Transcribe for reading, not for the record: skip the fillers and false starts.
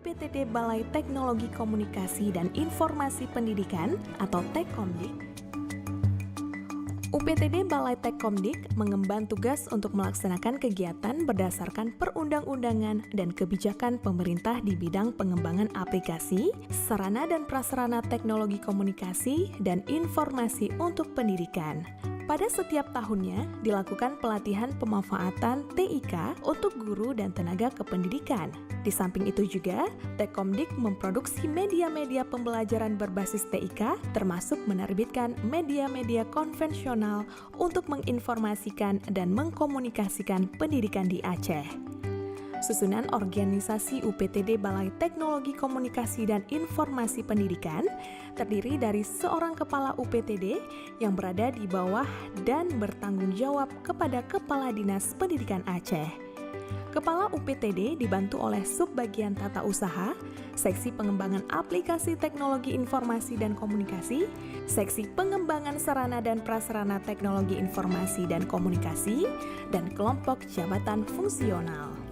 UPTD Balai Teknologi Komunikasi dan Informasi Pendidikan atau Tekkomdik. UPTD Balai Tekkomdik mengemban tugas untuk melaksanakan kegiatan berdasarkan perundang-undangan dan kebijakan pemerintah di bidang pengembangan aplikasi, sarana dan prasarana teknologi komunikasi, dan informasi untuk pendidikan. Pada setiap tahunnya, dilakukan pelatihan pemanfaatan TIK untuk guru dan tenaga kependidikan. Di samping itu juga, Tekkomdik memproduksi media-media pembelajaran berbasis TIK, termasuk menerbitkan media-media konvensional untuk menginformasikan dan mengkomunikasikan pendidikan di Aceh. Susunan organisasi UPTD Balai Teknologi Komunikasi dan Informasi Pendidikan terdiri dari seorang kepala UPTD yang berada di bawah dan bertanggung jawab kepada Kepala Dinas Pendidikan Aceh. Kepala UPTD dibantu oleh Subbagian Tata Usaha, Seksi Pengembangan Aplikasi Teknologi Informasi dan Komunikasi, Seksi Pengembangan Sarana dan Prasarana Teknologi Informasi dan Komunikasi, dan kelompok jabatan fungsional.